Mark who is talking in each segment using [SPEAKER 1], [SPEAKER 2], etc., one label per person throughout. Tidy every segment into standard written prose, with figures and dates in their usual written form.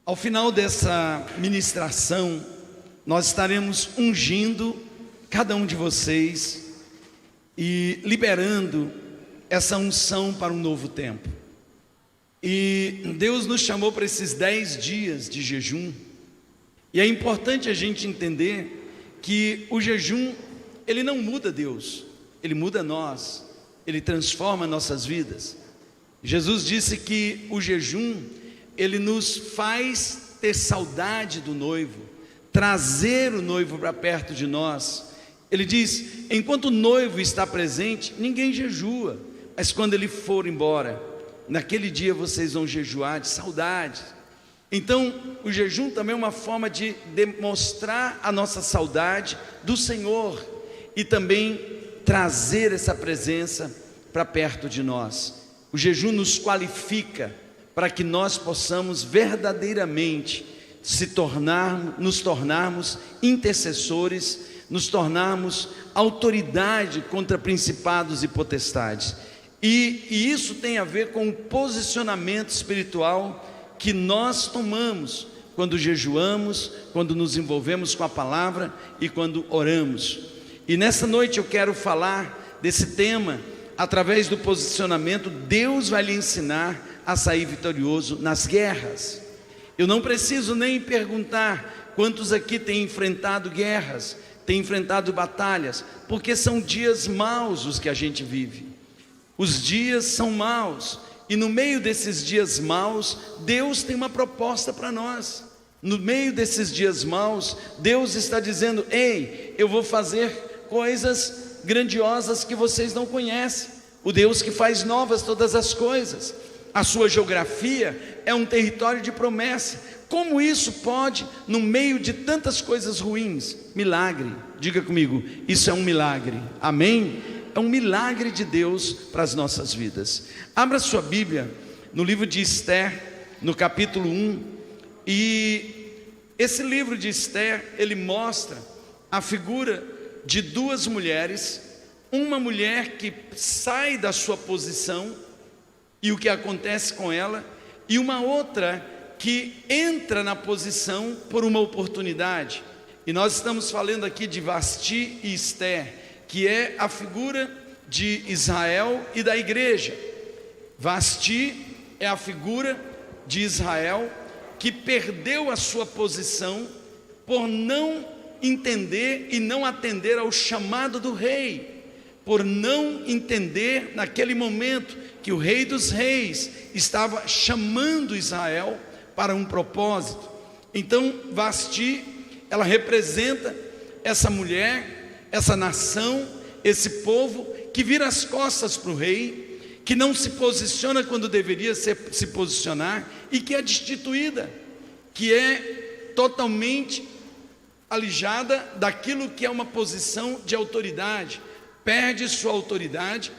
[SPEAKER 1] Ao final dessa ministração, nós estaremos ungindo cada um de vocês e liberando essa unção para um novo tempo. E Deus nos chamou para esses 10 dias de jejum. E é importante a gente entender que o jejum, ele não muda Deus, ele muda nós, ele transforma nossas vidas. Jesus disse que o jejum, ele nos faz ter saudade do noivo, trazer o noivo para perto de nós. Ele diz: enquanto o noivo está presente, ninguém jejua, mas quando ele for embora, naquele dia vocês vão jejuar de saudade. Então, o jejum também é uma forma de demonstrar a nossa saudade do Senhor e também trazer essa presença para perto de nós. O jejum nos qualifica para que nós possamos verdadeiramente nos tornarmos intercessores, nos tornarmos autoridade contra principados e potestades. E isso tem a ver com o posicionamento espiritual que nós tomamos quando jejuamos, quando nos envolvemos com a palavra e quando oramos. E nessa noite eu quero falar desse tema. Através do posicionamento, Deus vai lhe ensinar a sair vitorioso nas guerras. Eu não preciso nem perguntar quantos aqui têm enfrentado guerras, têm enfrentado batalhas, porque são dias maus os que a gente vive. Os dias são maus, e no meio desses dias maus, Deus tem uma proposta para nós. No meio desses dias maus, Deus está dizendo: ei, eu vou fazer coisas grandiosas que vocês não conhecem. O Deus que faz novas todas as coisas. A sua geografia é um território de promessa. Como isso pode, no meio de tantas coisas ruins? Milagre, diga comigo, isso é um milagre, amém? É um milagre de Deus para as nossas vidas. Abra sua Bíblia no livro de Esther, no capítulo 1. E esse livro de Esther, ele mostra a figura de duas mulheres. Uma mulher que sai da sua posição e o que acontece com ela, e uma outra que entra na posição por uma oportunidade. E nós estamos falando aqui de Vasti e Esther, que é a figura de Israel e da igreja. Vasti é a figura de Israel que perdeu a sua posição por não entender e não atender ao chamado do rei, por não entender naquele momento que o Rei dos Reis estava chamando Israel para um propósito. Então Vasti, ela representa essa mulher, essa nação, esse povo que vira as costas para o rei, que não se posiciona quando deveria se posicionar e que é destituída, que é totalmente alijada daquilo que é uma posição de autoridade. Perde sua autoridade,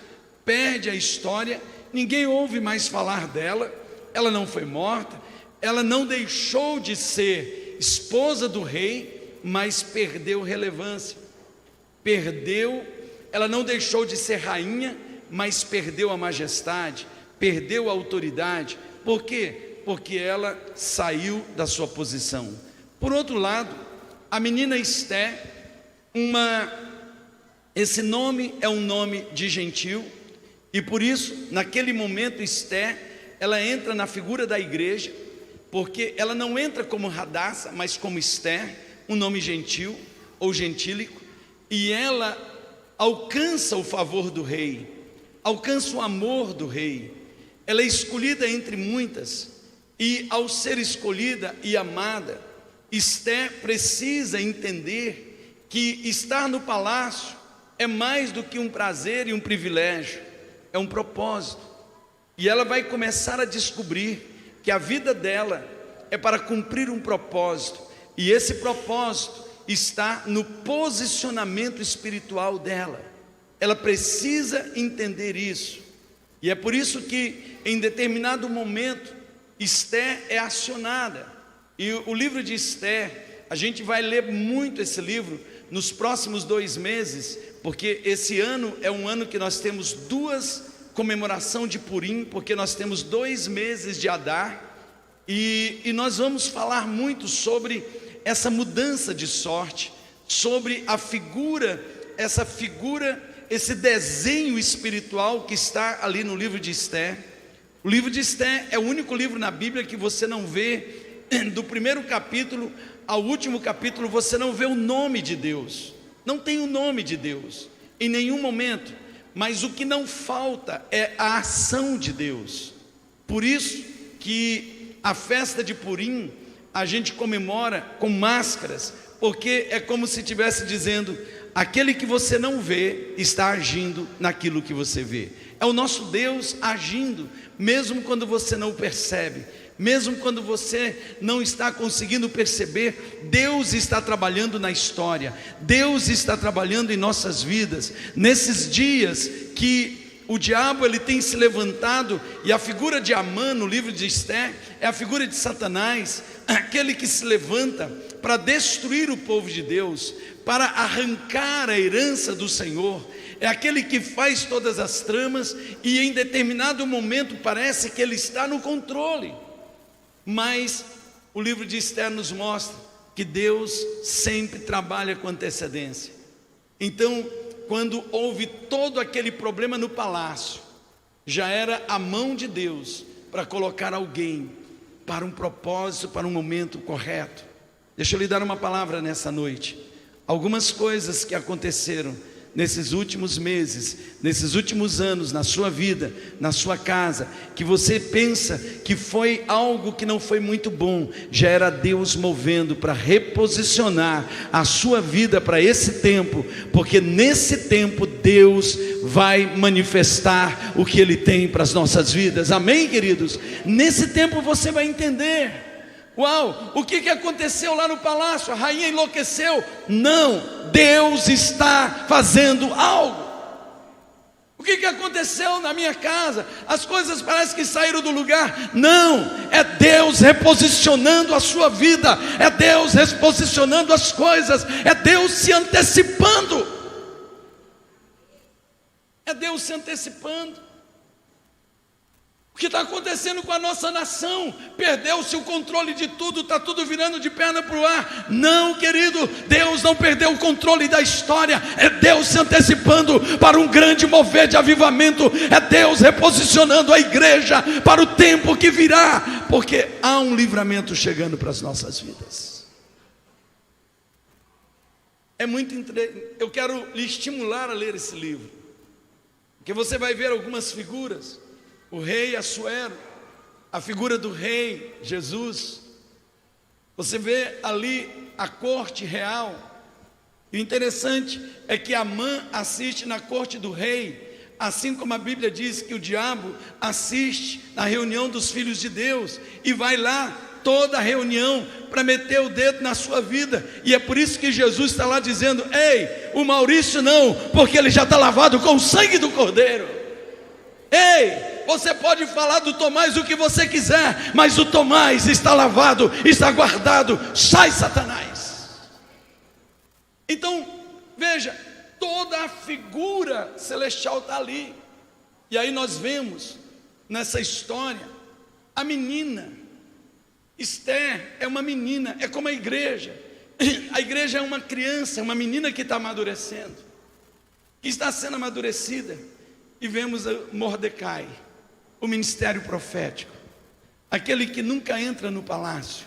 [SPEAKER 1] perde a história, ninguém ouve mais falar dela. Ela não foi morta, ela não deixou de ser esposa do rei, mas perdeu relevância, ela não deixou de ser rainha, mas perdeu a majestade, perdeu a autoridade. Por quê? Porque ela saiu da sua posição. Por outro lado, a menina Esther, esse nome é um nome de gentil, e por isso, naquele momento, Esther, ela entra na figura da igreja, porque ela não entra como Radassa, mas como Esther, um nome gentil ou gentílico, e ela alcança o favor do rei, alcança o amor do rei. Ela é escolhida entre muitas, e ao ser escolhida e amada, Esther precisa entender que estar no palácio é mais do que um prazer e um privilégio, é um propósito. E ela vai começar a descobrir que a vida dela é para cumprir um propósito, e esse propósito está no posicionamento espiritual dela. Ela precisa entender isso, e é por isso que em determinado momento Esther é acionada. E o livro de Esther, a gente vai ler muito esse livro nos próximos 2 meses, porque esse ano é um ano que nós temos 2 comemoração de Purim, porque nós temos 2 meses de Adar, E nós vamos falar muito sobre essa mudança de sorte, sobre a figura, esse desenho espiritual que está ali no livro de Esther. O livro de Esther é o único livro na Bíblia que você não vê, do primeiro capítulo ao último capítulo, você não vê o nome de Deus. Não tem o nome de Deus em nenhum momento, mas o que não falta é a ação de Deus. Por isso que a festa de Purim a gente comemora com máscaras, porque é como se estivesse dizendo: aquele que você não vê está agindo naquilo que você vê. É o nosso Deus agindo, mesmo quando você não percebe, mesmo quando você não está conseguindo perceber. Deus está trabalhando na história, Deus está trabalhando em nossas vidas. Nesses dias que o diabo ele tem se levantado, e a figura de Amã no livro de Esther é a figura de Satanás, aquele que se levanta para destruir o povo de Deus, para arrancar a herança do Senhor. É aquele que faz todas as tramas, e em determinado momento parece que ele está no controle. Mas o livro de Esther nos mostra que Deus sempre trabalha com antecedência. Então, quando houve todo aquele problema no palácio, já era a mão de Deus para colocar alguém para um propósito, para um momento correto. Deixa eu lhe dar uma palavra nessa noite. Algumas coisas que aconteceram nesses últimos meses, nesses últimos anos, na sua vida, na sua casa, que você pensa que foi algo que não foi muito bom, já era Deus movendo para reposicionar a sua vida para esse tempo, porque nesse tempo Deus vai manifestar o que Ele tem para as nossas vidas. Amém, queridos? Nesse tempo você vai entender. Uau, o que aconteceu lá no palácio? A rainha enlouqueceu? Não, Deus está fazendo algo. O que aconteceu na minha casa? As coisas parecem que saíram do lugar. Não, é Deus reposicionando a sua vida, é Deus reposicionando as coisas, é Deus se antecipando. É Deus se antecipando. O que está acontecendo com a nossa nação? Perdeu-se o controle de tudo, está tudo virando de perna para o ar. Não, querido, Deus não perdeu o controle da história. É Deus se antecipando para um grande mover de avivamento. É Deus reposicionando a igreja para o tempo que virá, porque há um livramento chegando para as nossas vidas. Eu quero lhe estimular a ler esse livro, porque você vai ver algumas figuras. O rei Assuero, a figura do rei Jesus. Você vê ali a corte real. E o interessante é que Amã assiste na corte do rei, assim como a Bíblia diz que o diabo assiste na reunião dos filhos de Deus, e vai lá toda a reunião para meter o dedo na sua vida. E é por isso que Jesus está lá dizendo: ei, o Maurício não, porque ele já está lavado com o sangue do Cordeiro. Ei, você pode falar do Tomás o que você quiser, mas o Tomás está lavado, está guardado. Sai, Satanás. Então, veja, toda a figura celestial está ali. E aí nós vemos nessa história a menina. Esther é uma menina, é como a igreja. A igreja é uma criança, é uma menina que está amadurecendo, que está sendo amadurecida. E vemos Mordecai, o ministério profético, aquele que nunca entra no palácio,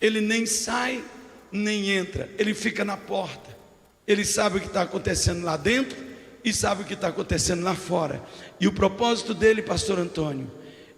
[SPEAKER 1] ele nem sai, nem entra, ele fica na porta. Ele sabe o que está acontecendo lá dentro e sabe o que está acontecendo lá fora. E o propósito dele, pastor Antônio,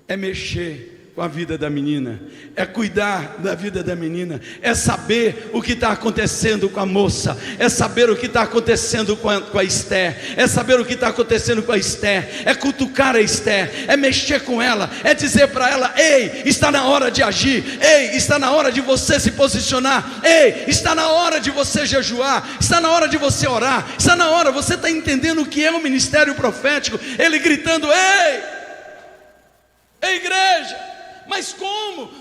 [SPEAKER 1] é mexer com a vida da menina, é cuidar da vida da menina, é saber o que está acontecendo com a moça, é saber o que está acontecendo com a Esther, é saber o que está acontecendo com a Esther, é cutucar a Esther, é mexer com ela, é dizer para ela: ei, está na hora de agir, ei, está na hora de você se posicionar, ei, está na hora de você jejuar, está na hora de você orar, está na hora. Você está entendendo o que é o ministério profético? Ele gritando: ei, igreja. Mas como?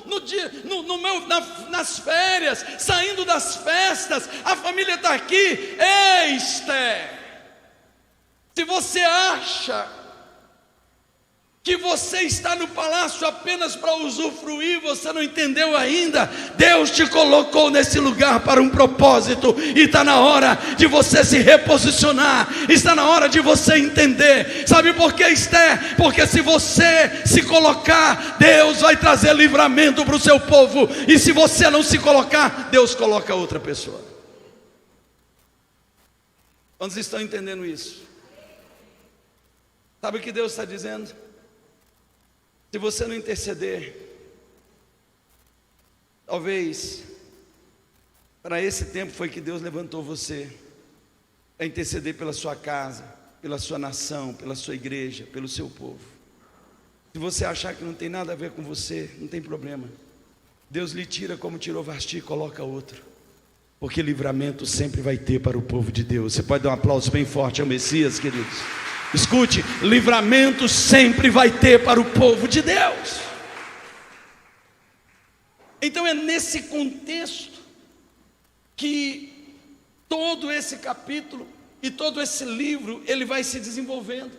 [SPEAKER 1] Nas férias, saindo das festas, a família está aqui. Ei, Esther, se você acha que você está no palácio apenas para usufruir, você não entendeu ainda. Deus te colocou nesse lugar para um propósito, e está na hora de você se reposicionar, está na hora de você entender. Sabe por que, Esther? Porque se você se colocar, Deus vai trazer livramento para o seu povo, e se você não se colocar, Deus coloca outra pessoa. Quantos estão entendendo isso? Sabe o que Deus está dizendo? Se você não interceder, talvez para esse tempo foi que Deus levantou você, a interceder pela sua casa, pela sua nação, pela sua igreja, pelo seu povo. Se você achar que não tem nada a ver com você, não tem problema. Deus lhe tira como tirou Vasti e coloca outro, porque livramento sempre vai ter para o povo de Deus. Você pode dar um aplauso bem forte ao Messias, queridos? Escute, livramento sempre vai ter para o povo de Deus. Então é nesse contexto que todo esse capítulo e todo esse livro, ele vai se desenvolvendo.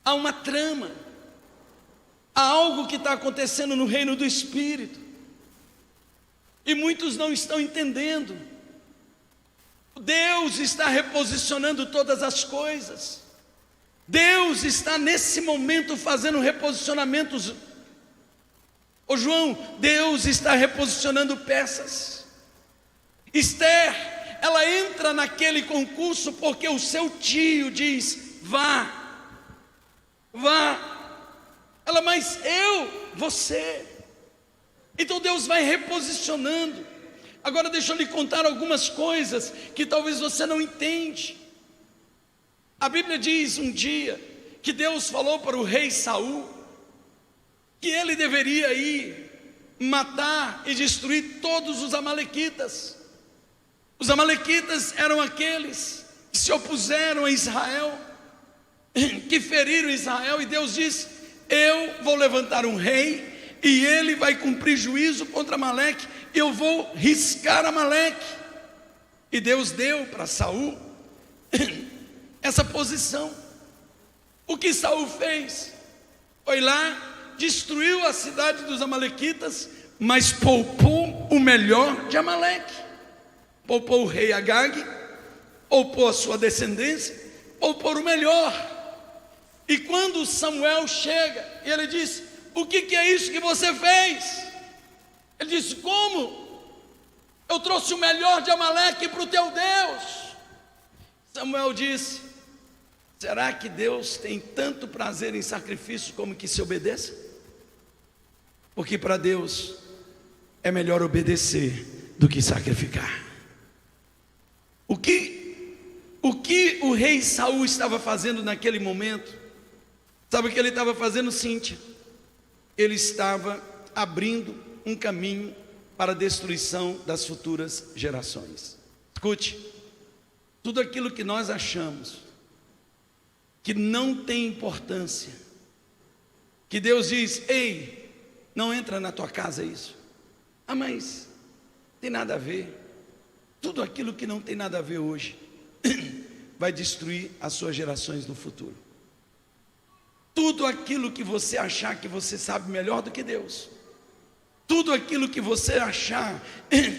[SPEAKER 1] Há uma trama, há algo que está acontecendo no reino do Espírito, e muitos não estão entendendo. Deus está reposicionando todas as coisas. Deus está nesse momento fazendo reposicionamentos. Ô João, Deus está reposicionando peças. Esther, ela entra naquele concurso porque o seu tio diz: vá, vá. Ela, mas você. Então Deus vai reposicionando. Agora deixa eu lhe contar algumas coisas que talvez você não entende. A Bíblia diz um dia que Deus falou para o rei Saul que ele deveria ir matar e destruir todos os amalequitas. Os amalequitas eram aqueles que se opuseram a Israel, que feriram Israel, e Deus diz: eu vou levantar um rei e ele vai cumprir juízo contra Amaleque. Eu vou riscar Amaleque. E Deus deu para Saul essa posição. O que Saul fez? Foi lá, destruiu a cidade dos amalequitas, mas poupou o melhor de Amaleque. Poupou o rei Agag, poupou a sua descendência, poupou o melhor. E quando Samuel chega, ele diz: o que é isso que você fez? Ele disse: como? Eu trouxe o melhor de Amaleque para o teu Deus. Samuel disse: será que Deus tem tanto prazer em sacrifício como que se obedeça? Porque para Deus é melhor obedecer do que sacrificar. O que o rei Saul estava fazendo naquele momento? Sabe o que ele estava fazendo, Cíntia? Ele estava abrindo um caminho para a destruição das futuras gerações. Escute, tudo aquilo que nós achamos que não tem importância, que Deus diz: ei, não entra na tua casa isso. Ah, mas tem nada a ver. Tudo aquilo que não tem nada a ver hoje vai destruir as suas gerações no futuro. Tudo aquilo que você achar que você sabe melhor do que Deus, tudo aquilo que você achar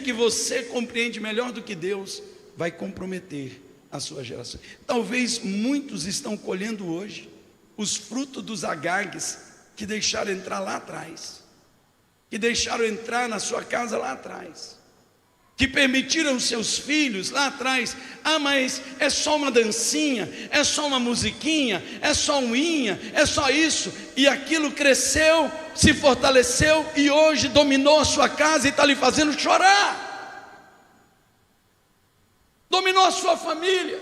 [SPEAKER 1] que você compreende melhor do que Deus, vai comprometer a sua geração. Talvez muitos estão colhendo hoje os frutos dos agagues que deixaram entrar lá atrás, que deixaram entrar na sua casa lá atrás, que permitiram seus filhos lá atrás: ah, mas é só uma dancinha, é só uma musiquinha, é só um inha, é só isso. E aquilo cresceu, se fortaleceu e hoje dominou a sua casa e está lhe fazendo chorar. Dominou a sua família.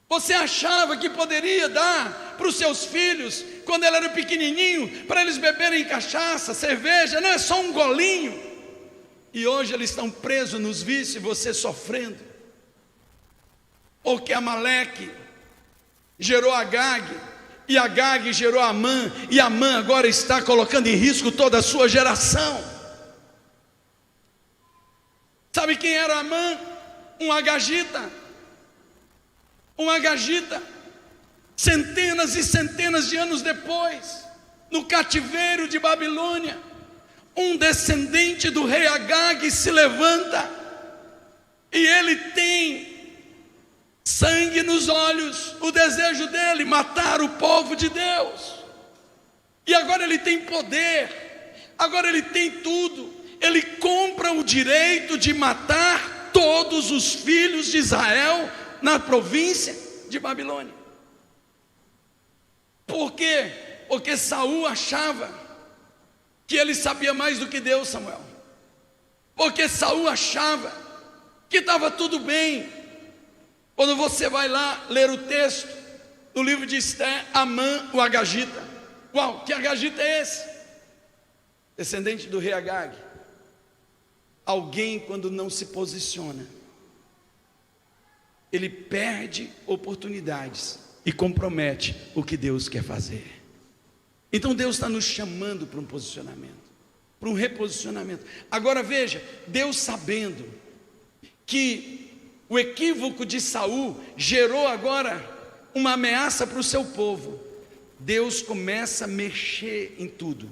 [SPEAKER 1] Você achava que poderia dar para os seus filhos, quando ele era pequenininho, para eles beberem cachaça, cerveja, não é só um golinho. E hoje eles estão presos nos vícios e você sofrendo. Porque Amaleque gerou Agag, e Agag gerou Amã, e Amã agora está colocando em risco toda a sua geração. Sabe quem era Amã? Um agagita. Um agagita. Centenas e centenas de anos depois, no cativeiro de Babilônia, um descendente do rei Agag se levanta, e ele tem sangue nos olhos, o desejo dele, matar o povo de Deus. E agora ele tem poder, agora ele tem tudo, ele compra o direito de matar todos os filhos de Israel na província de Babilônia. Por quê? Porque Saul achava que ele sabia mais do que Deus, Samuel. Porque Saul achava que estava tudo bem. Quando você vai lá ler o texto do livro de Esther, Amã, o Agagita. Uau, que Agagita é esse? Descendente do rei Agag. Alguém, quando não se posiciona, ele perde oportunidades e compromete o que Deus quer fazer. Então Deus está nos chamando para um posicionamento, para um reposicionamento. Agora veja, Deus sabendo que o equívoco de Saul gerou agora uma ameaça para o seu povo, Deus começa a mexer em tudo.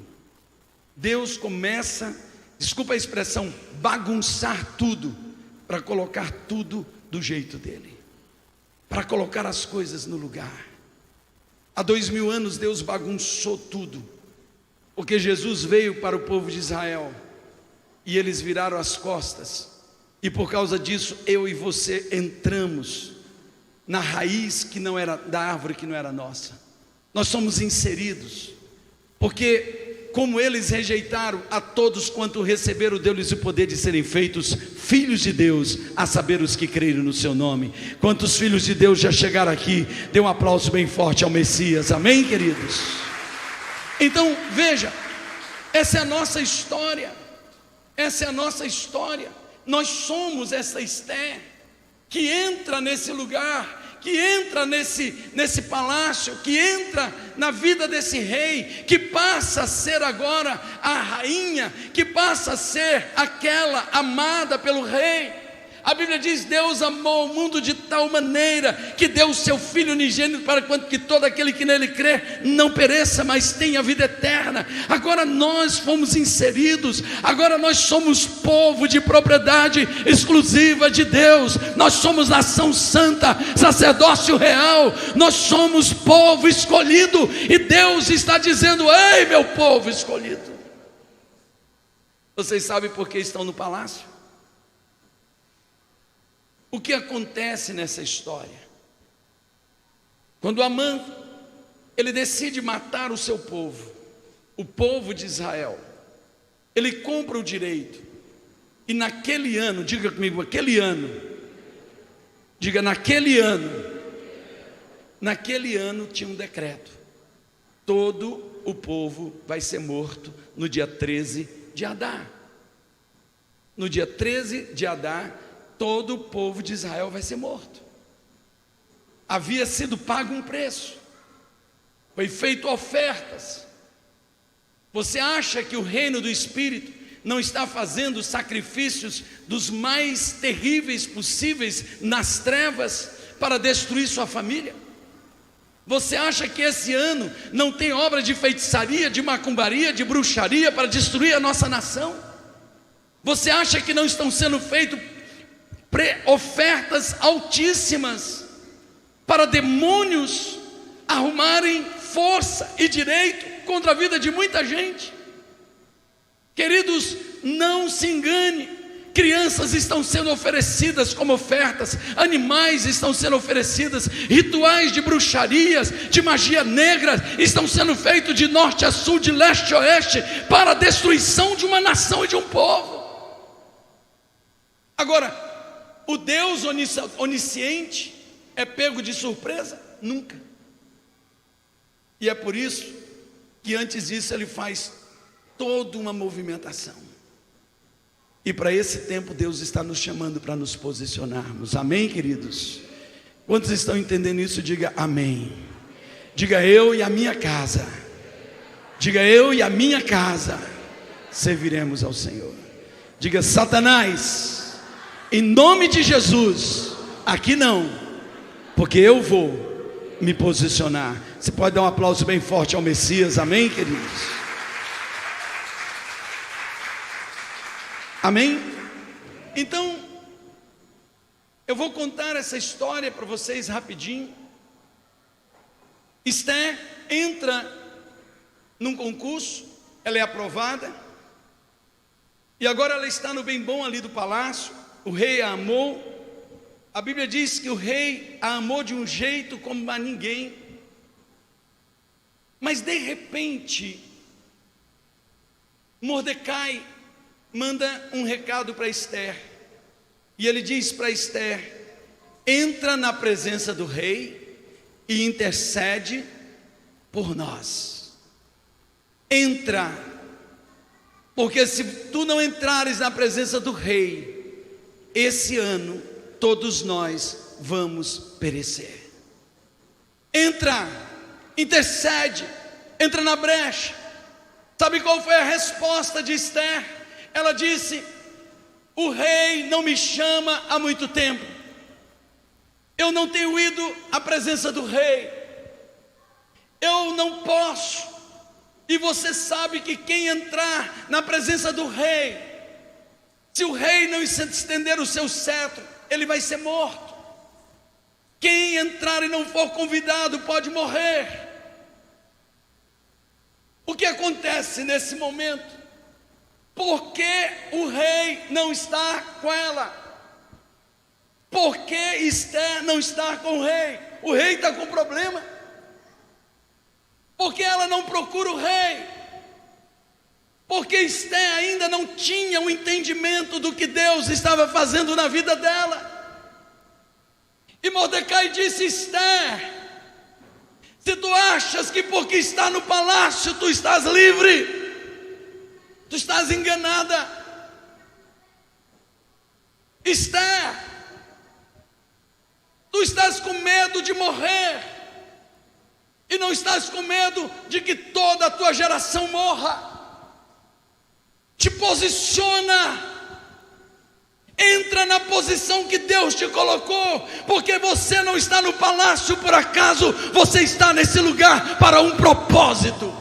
[SPEAKER 1] Deus começa, desculpa a expressão, bagunçar tudo, para colocar tudo do jeito dele, para colocar as coisas no lugar. Há 2000 anos Deus bagunçou tudo, porque Jesus veio para o povo de Israel, e eles viraram as costas, e por causa disso eu e você entramos na raiz que não era da árvore, que não era nossa. Nós somos inseridos, porque como eles rejeitaram, a todos quanto receberam, deu-lhes o poder de serem feitos filhos de Deus, a saber os que creram no seu nome. Quantos filhos de Deus já chegaram aqui? Dê um aplauso bem forte ao Messias, amém, queridos? Então veja, essa é a nossa história, essa é a nossa história. Nós somos essa Esther que entra nesse lugar, que entra nesse palácio, que entra na vida desse rei, que passa a ser agora a rainha, que passa a ser aquela amada pelo rei. A Bíblia diz: Deus amou o mundo de tal maneira que deu o seu Filho unigênito, para que todo aquele que nele crê não pereça, mas tenha vida eterna. Agora nós fomos inseridos, agora nós somos povo de propriedade exclusiva de Deus, nós somos nação santa, sacerdócio real, nós somos povo escolhido, e Deus está dizendo: ei, meu povo escolhido, vocês sabem por que estão no palácio? O que acontece nessa história? Quando Amã, ele decide matar o seu povo, o povo de Israel, ele compra o direito, e naquele ano, diga comigo, aquele ano, diga naquele ano tinha um decreto: todo o povo vai ser morto no dia 13 de Adar. No dia 13 de Adar, todo o povo de Israel vai ser morto. Havia sido pago um preço, foi feito ofertas. Você acha que o reino do Espírito não está fazendo sacrifícios dos mais terríveis possíveis nas trevas para destruir sua família? Você acha que esse ano não tem obra de feitiçaria, de macumbaria, de bruxaria para destruir a nossa nação? Você acha que não estão sendo feitas ofertas altíssimas para demônios arrumarem força e direito contra a vida de muita gente? Queridos, não se engane, crianças estão sendo oferecidas como ofertas, animais estão sendo oferecidas, rituais de bruxarias, de magia negra estão sendo feitos de norte a sul, de leste a oeste, para a destruição de uma nação e de um povo. Agora, o Deus onisciente é pego de surpresa? Nunca. E é por isso que antes disso ele faz toda uma movimentação. E para esse tempo Deus está nos chamando para nos posicionarmos. Amém, queridos? Quantos estão entendendo isso? Diga amém. Diga: eu e a minha casa. Diga: eu e a minha casa serviremos ao Senhor. Diga: Satanás, em nome de Jesus, aqui não, porque eu vou me posicionar. Você pode dar um aplauso bem forte ao Messias, amém, queridos? Amém? Então, eu vou contar essa história para vocês rapidinho. Esther entra num concurso, ela é aprovada, e agora ela está no bem bom ali do palácio. O rei a amou. A Bíblia diz que o rei a amou de um jeito como a ninguém. Mas de repente, Mordecai manda um recado para Esther, e ele diz para Esther: entra na presença do rei e intercede por nós. Entra, porque se tu não entrares na presença do rei, esse ano todos nós vamos perecer. Entra, intercede, entra na brecha. Sabe qual foi a resposta de Esther? Ela disse: o rei não me chama há muito tempo, eu não tenho ido à presença do rei, eu não posso. E você sabe que quem entrar na presença do rei, se o rei não estender o seu cetro, ele vai ser morto. Quem entrar e não for convidado pode morrer. O que acontece nesse momento? Por que o rei não está com ela? Por que Esther não está com o rei? O rei está com problema. Por que ela não procura o rei? Porque Esther ainda não tinha o entendimento do que Deus estava fazendo na vida dela. E Mordecai disse: Esther, se tu achas que porque está no palácio tu estás livre, tu estás enganada. Esther, tu estás com medo de morrer, e não estás com medo de que toda a tua geração morra. Te posiciona, entra na posição que Deus te colocou, porque você não está no palácio por acaso, você está nesse lugar para um propósito.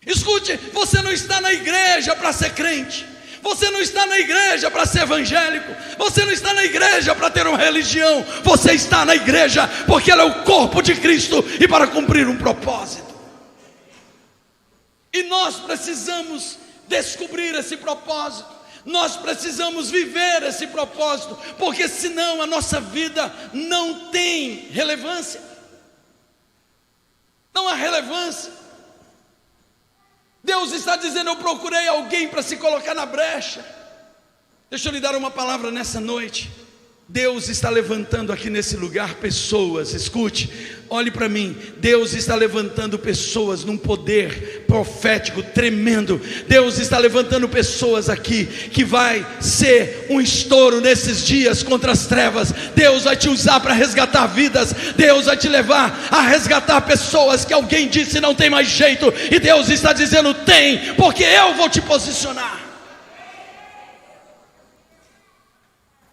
[SPEAKER 1] Escute, você não está na igreja para ser crente, você não está na igreja para ser evangélico, você não está na igreja para ter uma religião, você está na igreja porque ela é o corpo de Cristo e para cumprir um propósito. E nós precisamos descobrir esse propósito, nós precisamos viver esse propósito, porque senão a nossa vida não tem relevância. Não há relevância. Deus está dizendo: eu procurei alguém para se colocar na brecha. Deixa eu lhe dar uma palavra nessa noite. Deus está levantando aqui nesse lugar pessoas, escute, olhe para mim. Deus está levantando pessoas num poder profético tremendo. Deus está levantando pessoas aqui que vai ser um estouro nesses dias contra as trevas. Deus vai te usar para resgatar vidas. Deus vai te levar a resgatar pessoas que alguém disse não tem mais jeito, e Deus está dizendo: tem, porque eu vou te posicionar.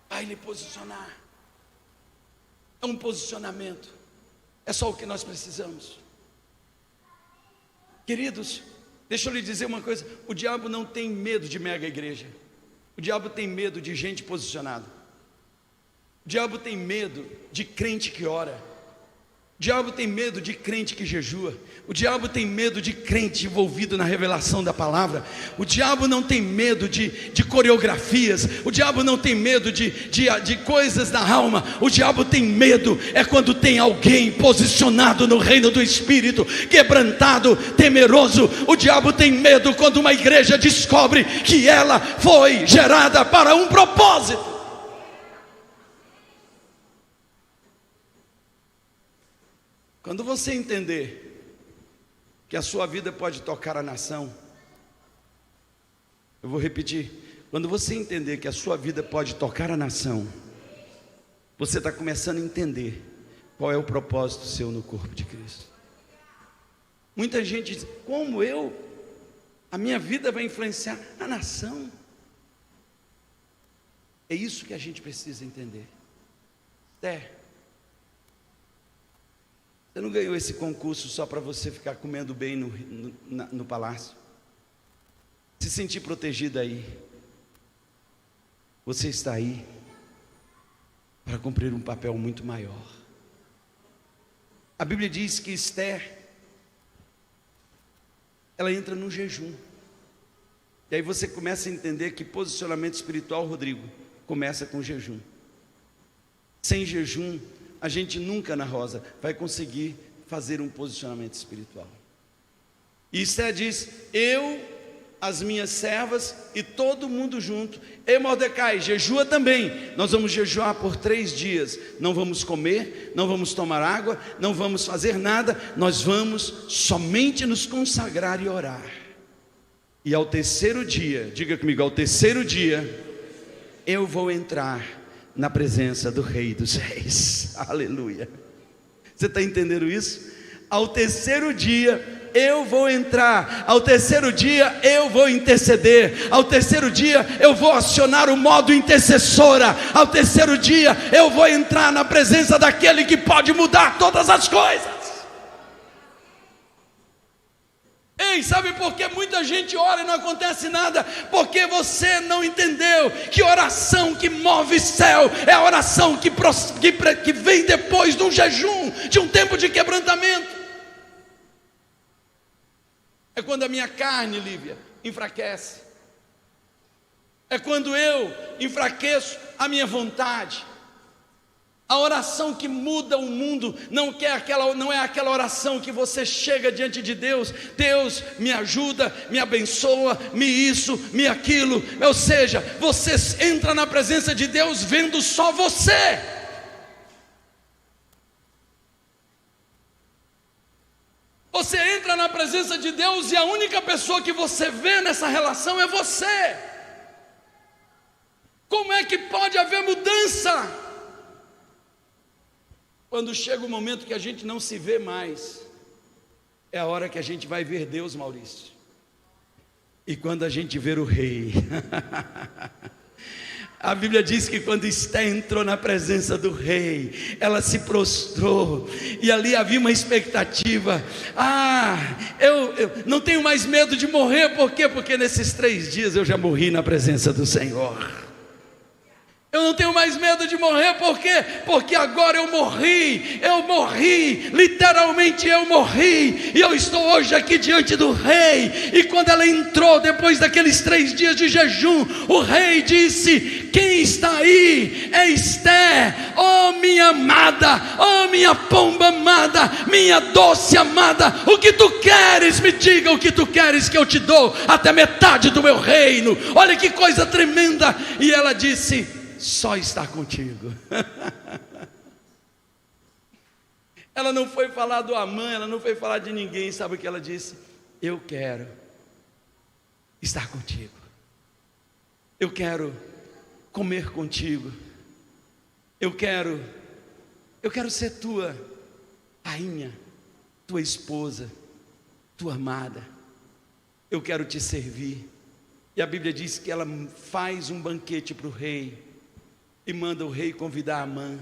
[SPEAKER 1] Vai lhe posicionar. É um posicionamento. É só o que nós precisamos. Queridos, deixa eu lhe dizer uma coisa: o diabo não tem medo de mega igreja. O diabo tem medo de gente posicionada. O diabo tem medo de crente que ora. O diabo tem medo de crente que jejua. O diabo tem medo de crente envolvido na revelação da palavra. O diabo não tem medo de coreografias. O diabo não tem medo de coisas da alma. O diabo tem medo é quando tem alguém posicionado no reino do Espírito, quebrantado, temeroso. O diabo tem medo quando uma igreja descobre que ela foi gerada para um propósito. Quando você entender que a sua vida pode tocar a nação, eu vou repetir, quando você entender que a sua vida pode tocar a nação, você está começando a entender qual é o propósito seu no corpo de Cristo. Muita gente diz: como a minha vida vai influenciar a nação? É isso que a gente precisa entender. Você não ganhou esse concurso só para você ficar comendo bem no palácio. Se sentir protegido aí. Você está aí para cumprir um papel muito maior. A Bíblia diz que Esther, ela entra no jejum. E aí você começa a entender que posicionamento espiritual, Rodrigo, começa com jejum. Sem jejum, a gente nunca, Ana Rosa, vai conseguir fazer um posicionamento espiritual. E Esther diz: eu, as minhas servas e todo mundo junto. Ei, Mordecai, jejua também. Nós vamos jejuar por 3 dias. Não vamos comer, não vamos tomar água, não vamos fazer nada. Nós vamos somente nos consagrar e orar. E ao terceiro dia, diga comigo, ao terceiro dia, eu vou entrar na presença do Rei dos Reis. Aleluia. Você está entendendo isso? Ao terceiro dia eu vou entrar, ao terceiro dia eu vou interceder, ao terceiro dia eu vou acionar o modo intercessora, ao terceiro dia eu vou entrar na presença daquele que pode mudar todas as coisas. Ei, sabe por que muita gente ora e não acontece nada? Porque você não entendeu que oração que move céu é a oração que vem depois de um jejum, de um tempo de quebrantamento. É quando a minha carne, Lívia, enfraquece. É quando eu enfraqueço a minha vontade. A oração que muda o mundo não é aquela oração que você chega diante de Deus: Deus me ajuda, me abençoa, me isso, me aquilo. Ou seja, você entra na presença de Deus vendo só você. Você entra na presença de Deus e a única pessoa que você vê nessa relação é você. Como é que pode haver mudança? Quando chega o momento que a gente não se vê mais, é a hora que a gente vai ver Deus, Maurício. E quando a gente ver o Rei, a Bíblia diz que quando Esther entrou na presença do Rei, ela se prostrou, e ali havia uma expectativa. Eu não tenho mais medo de morrer. Por quê? Porque nesses 3 dias eu já morri na presença do Senhor. Eu não tenho mais medo de morrer. Por quê? Porque agora eu morri, literalmente eu morri, e eu estou hoje aqui diante do Rei. E quando ela entrou, depois daqueles 3 dias de jejum, o Rei disse: quem está aí? É Esther, oh minha amada, oh minha pomba amada, minha doce amada, o que tu queres? Me diga o que tu queres que eu te dou, até metade do meu reino. Olha que coisa tremenda. E ela disse: só estar contigo. Ela não foi falar do Amã, ela não foi falar de ninguém. Sabe o que ela disse? Eu quero estar contigo, eu quero comer contigo, eu quero ser tua rainha, tua esposa, tua amada. Eu quero te servir. E a Bíblia diz que ela faz um banquete para o rei e manda o rei convidar Amã.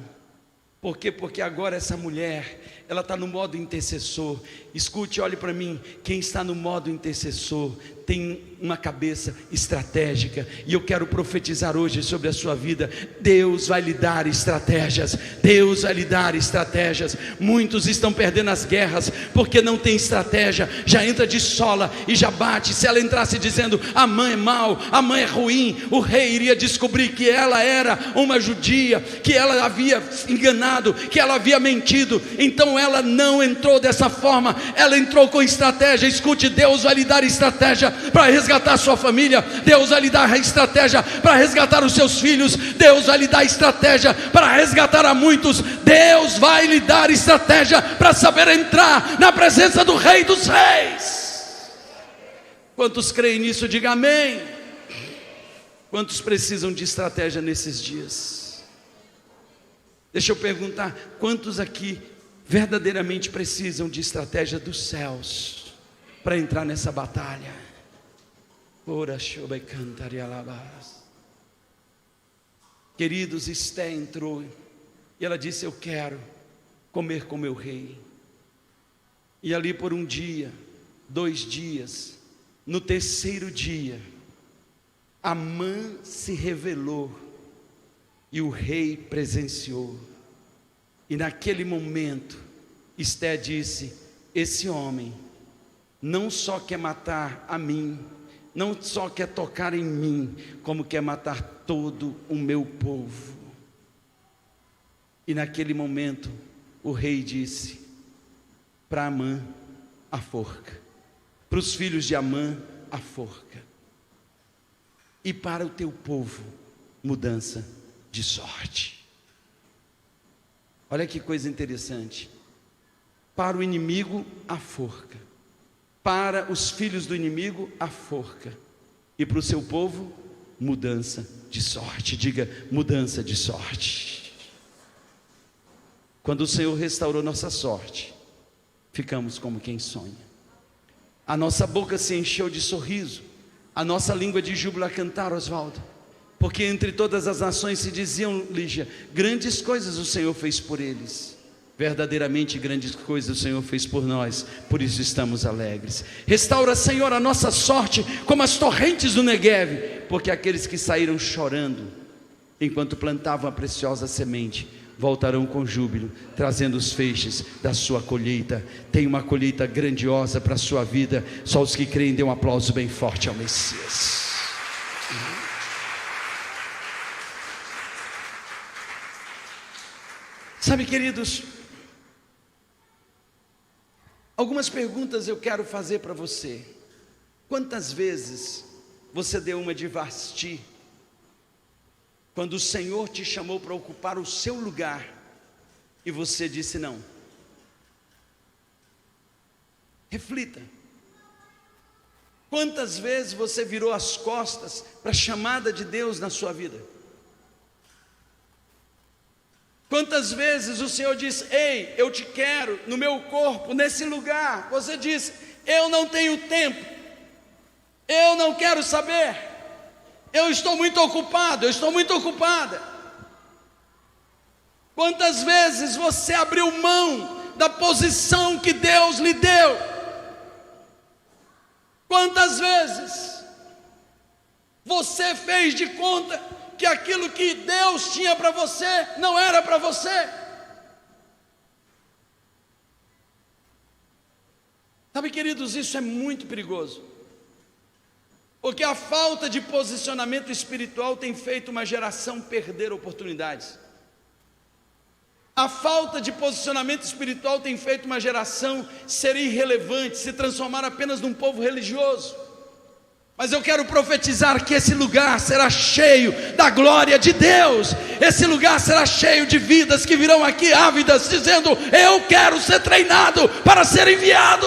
[SPEAKER 1] Por quê? Porque agora essa mulher, ela está no modo intercessor. Escute, olhe para mim. Quem está no modo intercessor tem uma cabeça estratégica. E eu quero profetizar hoje sobre a sua vida. Deus vai lhe dar estratégias. Deus vai lhe dar estratégias. Muitos estão perdendo as guerras porque não tem estratégia. Já entra de sola e já bate. Se ela entrasse dizendo: Amã é mau, Amã é ruim, o rei iria descobrir que ela era uma judia, que ela havia enganado, que ela havia mentido. Então ela não entrou dessa forma, ela entrou com estratégia. Escute, Deus vai lhe dar estratégia para resgatar a sua família. Deus vai lhe dar estratégia para resgatar os seus filhos. Deus vai lhe dar estratégia para resgatar a muitos. Deus vai lhe dar estratégia para saber entrar na presença do Rei dos Reis. Quantos creem nisso? Diga amém. Quantos precisam de estratégia nesses dias? Deixa eu perguntar, quantos aqui verdadeiramente precisam de estratégia dos céus para entrar nessa batalha? Queridos, Esther entrou e ela disse: eu quero comer com meu rei, E ali por um dia, 2 dias, no 3º dia, Amã se revelou e o rei presenciou. E naquele momento, Esté disse: esse homem não só quer matar a mim, não só quer tocar em mim, como quer matar todo o meu povo. E naquele momento, o rei disse para Amã: a forca, para os filhos de Amã, a forca, e para o teu povo, mudança de sorte. Olha que coisa interessante. Para o inimigo, a forca. Para os filhos do inimigo, a forca. E para o seu povo, mudança de sorte. Diga: mudança de sorte. Quando o Senhor restaurou nossa sorte, ficamos como quem sonha. A nossa boca se encheu de sorriso, a nossa língua de júbilo a cantar, Oswaldo. Porque entre todas as nações se diziam, Lígia, grandes coisas o Senhor fez por eles. Verdadeiramente grandes coisas o Senhor fez por nós, por isso estamos alegres. Restaura, Senhor, a nossa sorte como as torrentes do Negueve, porque aqueles que saíram chorando enquanto plantavam a preciosa semente voltarão com júbilo, trazendo os feixes da sua colheita. Tem uma colheita grandiosa para a sua vida. Só os que creem, dê um aplauso bem forte ao Messias. Sabe, queridos, algumas perguntas eu quero fazer para você. Quantas vezes você deu uma de Vasti, quando o Senhor te chamou para ocupar o seu lugar, e você disse não? Reflita. Quantas vezes você virou as costas para a chamada de Deus na sua vida? Quantas vezes o Senhor disse: ei, eu te quero no meu corpo, nesse lugar? Você disse: eu não tenho tempo, eu não quero saber, eu estou muito ocupado, eu estou muito ocupada. Quantas vezes você abriu mão da posição que Deus lhe deu? Quantas vezes você fez de conta que aquilo que Deus tinha para você não era para você? Sabe, queridos, isso é muito perigoso, porque a falta de posicionamento espiritual tem feito uma geração perder oportunidades. A falta de posicionamento espiritual tem feito uma geração ser irrelevante, se transformar apenas num povo religioso. Mas eu quero profetizar que esse lugar será cheio da glória de Deus. Esse lugar será cheio de vidas que virão aqui ávidas, dizendo: eu quero ser treinado para ser enviado.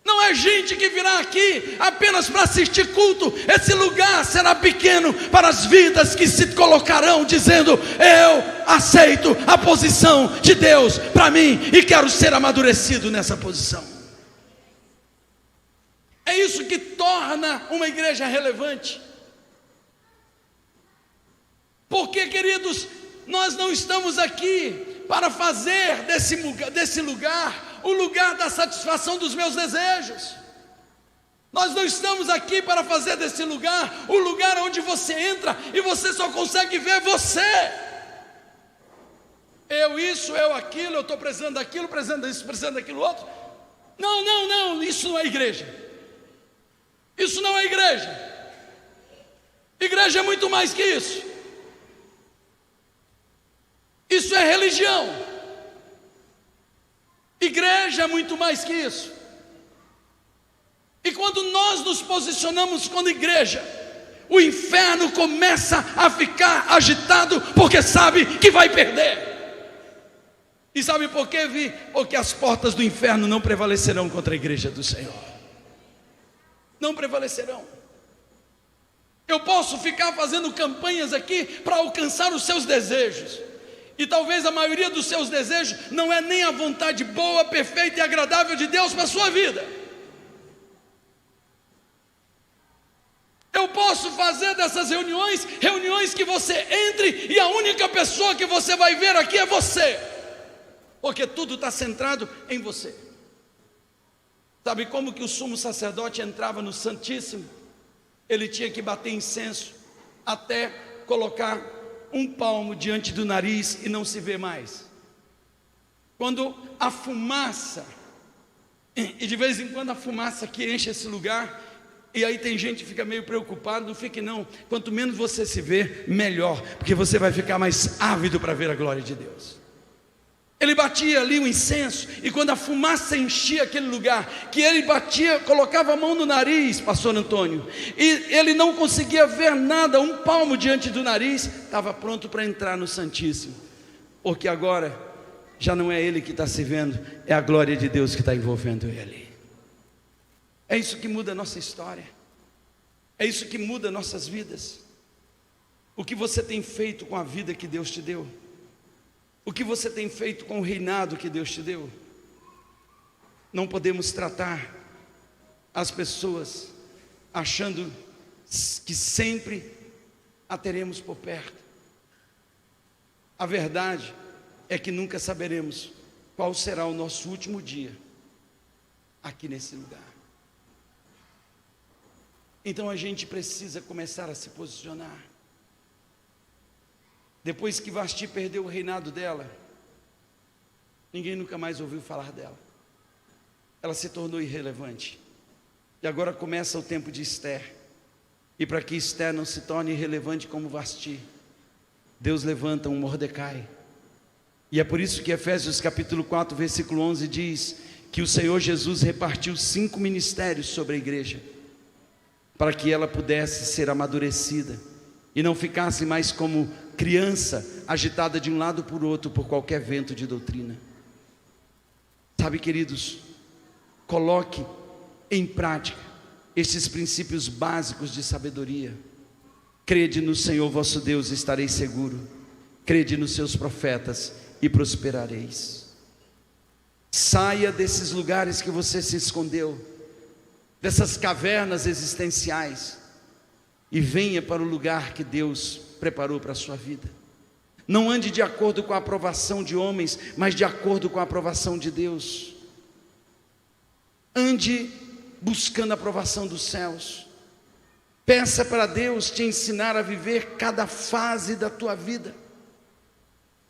[SPEAKER 1] Não é gente que virá aqui apenas para assistir culto. Esse lugar será pequeno para as vidas que se colocarão dizendo: eu aceito a posição de Deus para mim e quero ser amadurecido nessa posição. É isso que torna uma igreja relevante. Porque, queridos, nós não estamos aqui para fazer desse lugar o lugar da satisfação dos meus desejos. Nós não estamos aqui para fazer desse lugar o lugar onde você entra e você só consegue ver você. Eu isso, eu aquilo, eu estou precisando daquilo, precisando disso, precisando daquilo outro. Não, isso não é igreja. Isso não é igreja. Igreja é muito mais que isso. Isso é religião. Igreja é muito mais que isso. E quando nós nos posicionamos como igreja, o inferno começa a ficar agitado, porque sabe que vai perder. E sabe por quê, Vi? Porque as portas do inferno não prevalecerão contra a igreja do Senhor. Não prevalecerão. Eu posso ficar fazendo campanhas aqui para alcançar os seus desejos, e talvez a maioria dos seus desejos não é nem a vontade boa, perfeita e agradável de Deus para a sua vida. Eu posso fazer dessas reuniões que você entre e a única pessoa que você vai ver aqui é você. porque tudo está centrado em você. Sabe como que o sumo sacerdote entrava no Santíssimo? Ele tinha que bater incenso até colocar um palmo diante do nariz e não se vê mais. Quando a fumaça, e de vez em quando a fumaça que enche esse lugar, e aí tem gente que fica meio preocupado, não fique não, quanto menos você se vê, melhor, porque você vai ficar mais ávido para ver a glória de Deus. Ele batia ali o incenso, e quando a fumaça enchia aquele lugar, que ele batia, colocava a mão no nariz, pastor Antônio, e ele não conseguia ver nada, um palmo diante do nariz, estava pronto para entrar no Santíssimo, porque agora já não é ele que está se vendo, é a glória de Deus que está envolvendo ele. É isso que muda a nossa história, é isso que muda nossas vidas. O que você tem feito com a vida que Deus te deu? O que você tem feito com o reinado que Deus te deu? Não podemos tratar as pessoas achando que sempre a teremos por perto. A verdade é que nunca saberemos qual será o nosso último dia aqui nesse lugar. Então a gente precisa começar a se posicionar. Depois que Vasti perdeu o reinado dela, ninguém nunca mais ouviu falar dela. Ela se tornou irrelevante. E agora começa o tempo de Esther. E para que Esther não se torne irrelevante como Vasti, Deus levanta um Mordecai. E é por isso que Efésios capítulo 4, versículo 11 diz que o Senhor Jesus repartiu 5 ministérios sobre a igreja, para que ela pudesse ser amadurecida e não ficasse mais como criança agitada de um lado para o outro por qualquer vento de doutrina. Sabe, queridos, coloque em prática estes princípios básicos de sabedoria. Crede no Senhor vosso Deus e estareis seguro. Crede nos seus profetas e prosperareis. Saia desses lugares que você se escondeu, dessas cavernas existenciais, e venha para o lugar que Deus preparou para a sua vida. Não ande de acordo com a aprovação de homens, mas de acordo com a aprovação de Deus. Ande buscando a aprovação dos céus. Peça para Deus te ensinar a viver cada fase da tua vida,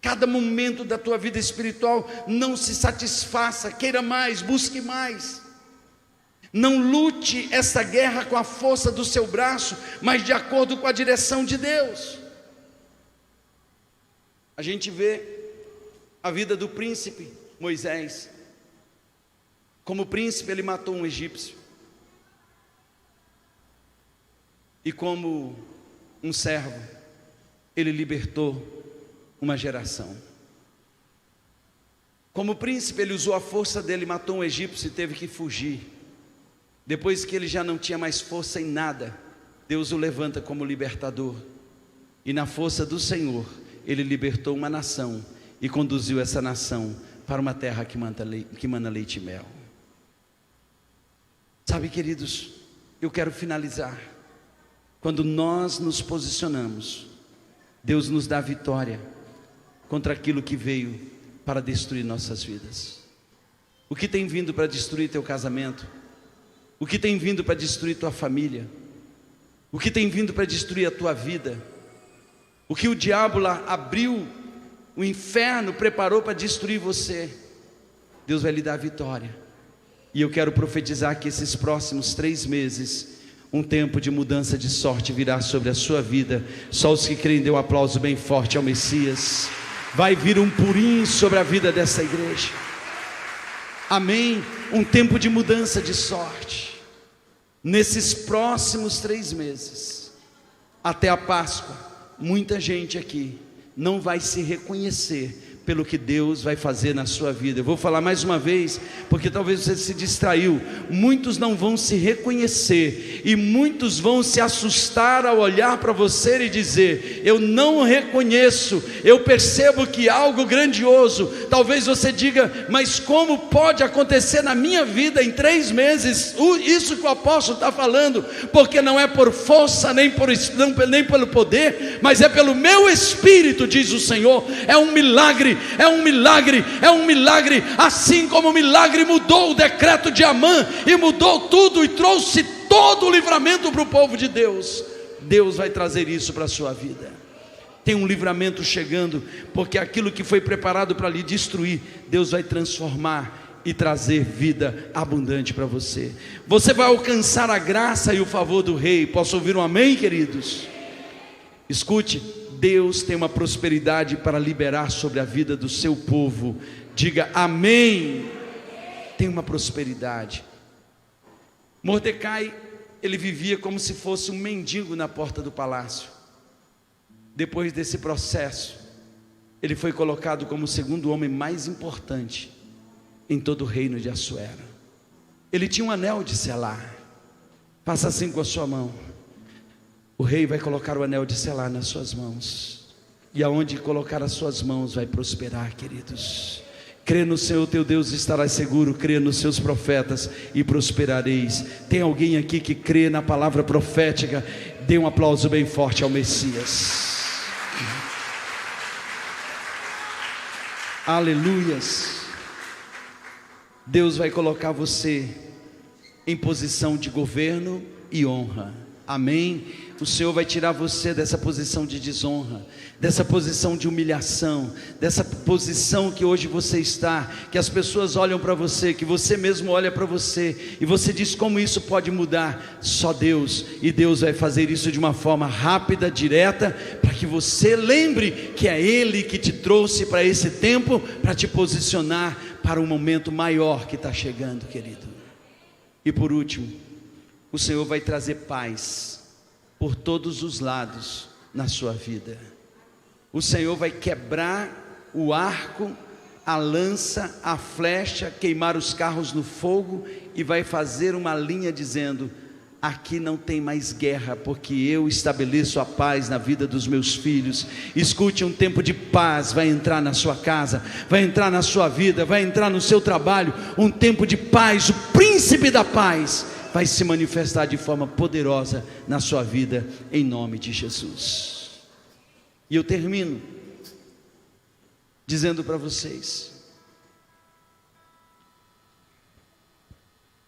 [SPEAKER 1] cada momento da tua vida espiritual. Não se satisfaça, queira mais, busque mais. Não lute essa guerra com a força do seu braço, mas de acordo com a direção de Deus. A gente vê a vida do príncipe Moisés. Como príncipe, ele matou um egípcio. E como um servo, ele libertou uma geração. Como príncipe, ele usou a força dele, matou um egípcio e teve que fugir. Depois que ele já não tinha mais força em nada, Deus o levanta como libertador. E na força do Senhor, ele libertou uma nação e conduziu essa nação para uma terra que mana leite e mel. Sabe, queridos, eu quero finalizar. Quando nós nos posicionamos, Deus nos dá vitória contra aquilo que veio para destruir nossas vidas. O que tem vindo para destruir teu casamento? O que tem vindo para destruir tua família? O que tem vindo para destruir a tua vida? O que o diabo lá abriu, o inferno preparou para destruir você, Deus vai lhe dar vitória. E eu quero profetizar que esses próximos 3 meses, um tempo de mudança de sorte virá sobre a sua vida. Só os que creem, dê um aplauso bem forte ao Messias. Vai vir um purim sobre a vida dessa igreja. Amém? Um tempo de mudança de sorte. Nesses próximos 3 meses, até a Páscoa, muita gente aqui não vai se reconhecer pelo que Deus vai fazer na sua vida. Eu vou falar mais uma vez, porque talvez você se distraiu. Muitos não vão se reconhecer, e muitos vão se assustar ao olhar para você e dizer: eu não reconheço, eu percebo que algo grandioso. Talvez você diga: mas como pode acontecer na minha vida em 3 meses, isso que o apóstolo está falando? Porque não é por força, nem pelo poder, mas é pelo meu Espírito, diz o Senhor. É um milagre é um milagre, é um milagre. Assim como o milagre mudou o decreto de Amã, e mudou tudo, e trouxe todo o livramento para o povo de Deus, Deus vai trazer isso para a sua vida. Tem um livramento chegando, porque aquilo que foi preparado para lhe destruir, Deus vai transformar e trazer vida abundante para você. Você vai alcançar a graça e o favor do Rei. Posso ouvir um amém, queridos? Escute, Deus tem uma prosperidade para liberar sobre a vida do seu povo. Diga amém. Tem uma prosperidade. Mordecai, ele vivia como se fosse um mendigo na porta do palácio. Depois desse processo, ele foi colocado como o segundo homem mais importante em todo o reino de Assuero. Ele tinha um anel de selar. Faça assim com a sua mão. O rei vai colocar o anel de selar nas suas mãos, e aonde colocar as suas mãos vai prosperar, queridos. Crê no Senhor teu Deus e estarás seguro. Crê nos seus profetas e prosperareis. Tem alguém aqui que crê na palavra profética? Dê um aplauso bem forte ao Messias. Aleluias. Deus vai colocar você em posição de governo e honra. Amém? O Senhor vai tirar você dessa posição de desonra, dessa posição de humilhação, dessa posição que hoje você está, que as pessoas olham para você, que você mesmo olha para você, e você diz: como isso pode mudar? Só Deus. E Deus vai fazer isso de uma forma rápida, direta, para que você lembre que é Ele que te trouxe para esse tempo, para te posicionar para um momento maior que está chegando, querido. E por último, o Senhor vai trazer paz por todos os lados na sua vida. O Senhor vai quebrar o arco, a lança, a flecha, queimar os carros no fogo, e vai fazer uma linha dizendo: aqui não tem mais guerra, porque eu estabeleço a paz na vida dos meus filhos. Escute, um tempo de paz vai entrar na sua casa, vai entrar na sua vida, vai entrar no seu trabalho. Um tempo de paz, o príncipe da paz vai se manifestar de forma poderosa na sua vida, em nome de Jesus. E eu termino dizendo para vocês,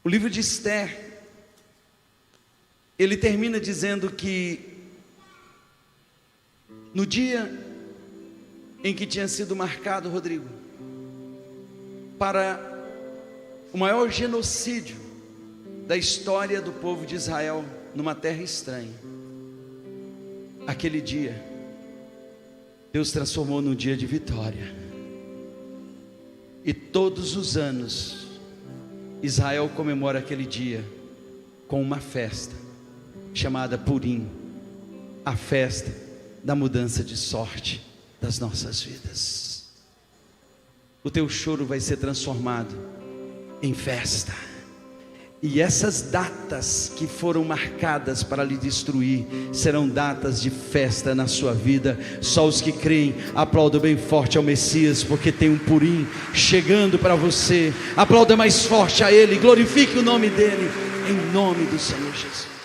[SPEAKER 1] o livro de Esther, ele termina dizendo que no dia em que tinha sido marcado, Rodrigo, para o maior genocídio da história do povo de Israel numa terra estranha, aquele dia Deus transformou num dia de vitória. E todos os anos Israel comemora aquele dia com uma festa chamada Purim, a festa da mudança de sorte das nossas vidas. O teu choro vai ser transformado em festa. E essas datas que foram marcadas para lhe destruir serão datas de festa na sua vida. Só os que creem aplaudam bem forte ao Messias, porque tem um Purim chegando para você. Aplauda mais forte a Ele, glorifique o nome dEle, em nome do Senhor Jesus.